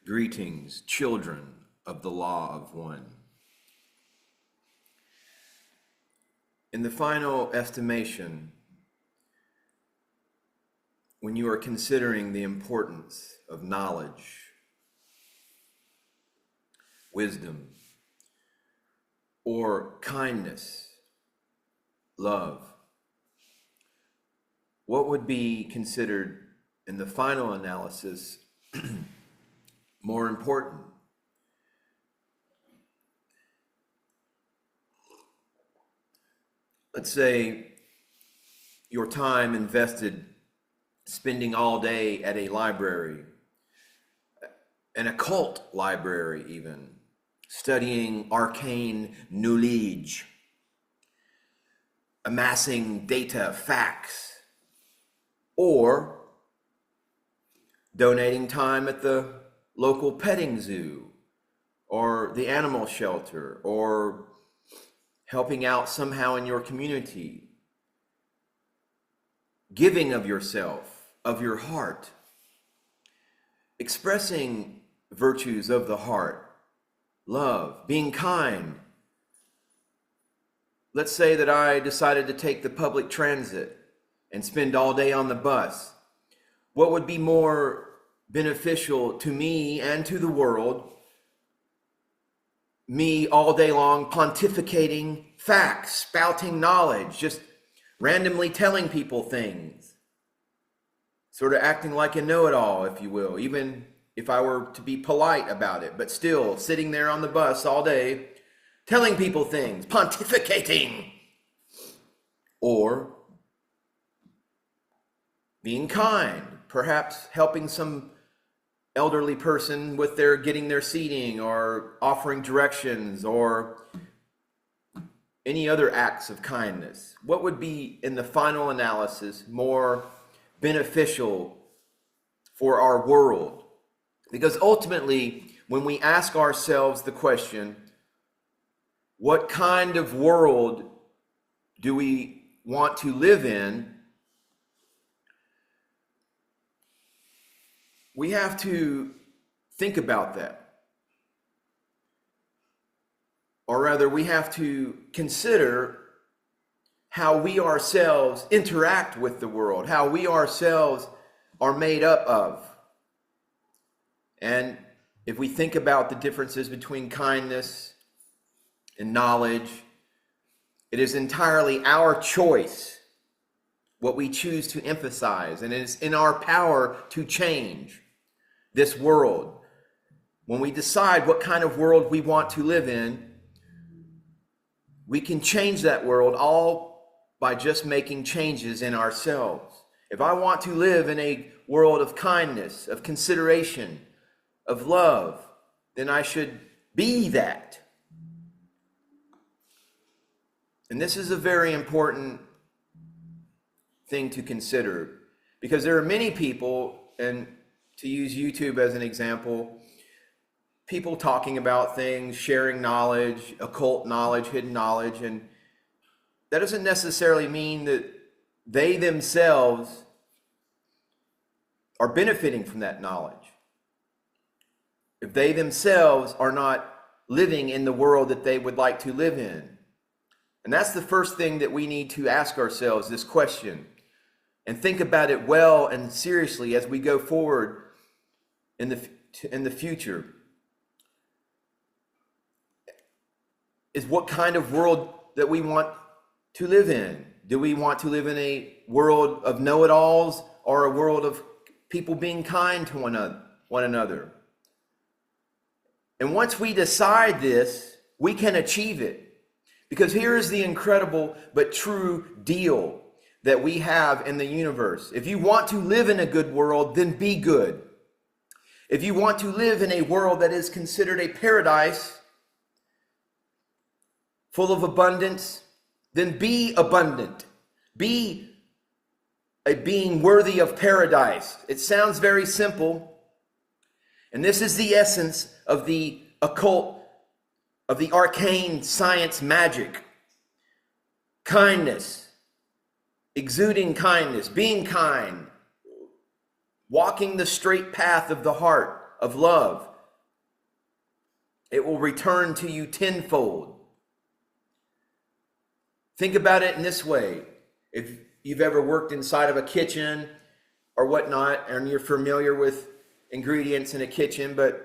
Greetings, children of the law of one. In the final estimation, when you are considering the importance of knowledge, wisdom, or kindness, love, what would be considered in the final analysis more important? Let's say your time invested spending all day at a library, an occult library even, studying arcane knowledge, amassing data, facts, or donating time at the local petting zoo or the animal shelter, or helping out somehow in your community, giving of yourself, of your heart, expressing virtues of the heart, love, being kind. Let's say that I decided to take the public transit and spend all day on the bus. What would be more beneficial to me and to the world? Me all day long pontificating facts, spouting knowledge, just randomly telling people things, sort of acting like a know-it-all, if you will, even if I were to be polite about it, but still sitting there on the bus all day telling people things, pontificating, or being kind, perhaps helping some elderly person with their getting their seating, or offering directions, or any other acts of kindness. What would be, in the final analysis, more beneficial for our world? Because ultimately, when we ask ourselves the question, what kind of world do we want to live in? We have to think about that. Or rather, we have to consider how we ourselves interact with the world, how we ourselves are made up of. And if we think about the differences between kindness and knowledge, it is entirely our choice what we choose to emphasize, and it is in our power to change this world. When we decide what kind of world we want to live in, we can change that world all by just making changes in ourselves. If I want to live in a world of kindness, of consideration, of love, then I should be that. And this is a very important thing to consider, because there are many people, and to use YouTube as an example, people talking about things, sharing knowledge, occult knowledge, hidden knowledge, and that doesn't necessarily mean that they themselves are benefiting from that knowledge, if they themselves are not living in the world that they would like to live in. And that's the first thing that we need to ask ourselves, this question, and think about it well and seriously as we go forward in the future, is what kind of world that we want to live in. Do we want to live in a world of know-it-alls, or a world of people being kind to one another? And once we decide this, we can achieve it. Because here is the incredible but true deal that we have in the universe. If you want to live in a good world, then be good. If you want to live in a world that is considered a paradise, full of abundance, then be abundant. Be a being worthy of paradise. It sounds very simple. And this is the essence of the occult, of the arcane science magic. Kindness, exuding kindness, being kind, walking the straight path of the heart, of love, it will return to you tenfold. Think about it in this way. If you've ever worked inside of a kitchen or whatnot, and you're familiar with ingredients in a kitchen, but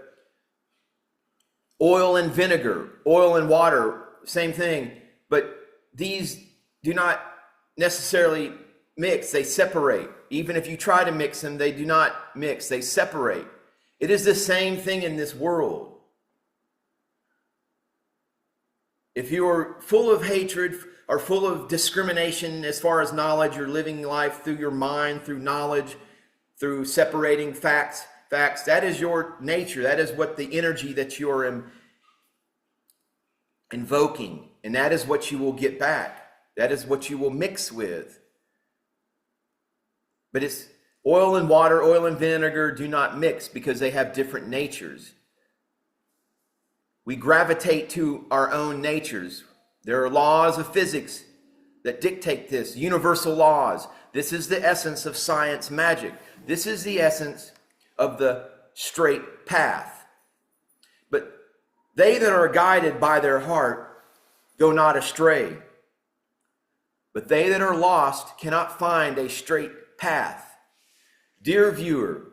oil and vinegar, oil and water, same thing. But these do not necessarily mix, they separate. Even if you try to mix them, they do not mix, they separate. It is the same thing in this world. If you are full of hatred or full of discrimination as far as knowledge, you're living life through your mind, through knowledge, through separating facts, that is your nature. That is what the energy that you are invoking. And that is what you will get back. That is what you will mix with. But it's oil and water, oil and vinegar do not mix because they have different natures. We gravitate to our own natures. There are laws of physics that dictate this, universal laws. This is the essence of science magic. This is the essence of the straight path. But they that are guided by their heart go not astray. But they that are lost cannot find a straight path. Dear viewer,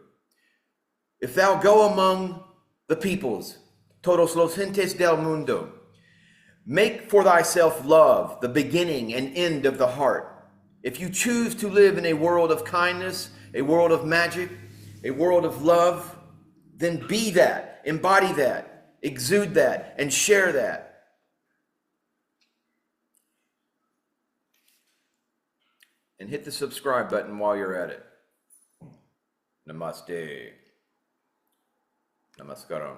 if thou go among the peoples, todos los gentes del mundo, make for thyself love, the beginning and end of the heart. If you choose to live in a world of kindness, a world of magic, a world of love, then be that, embody that, exude that, and share that. And hit the subscribe button while you're at it. Namaste. Namaskaram.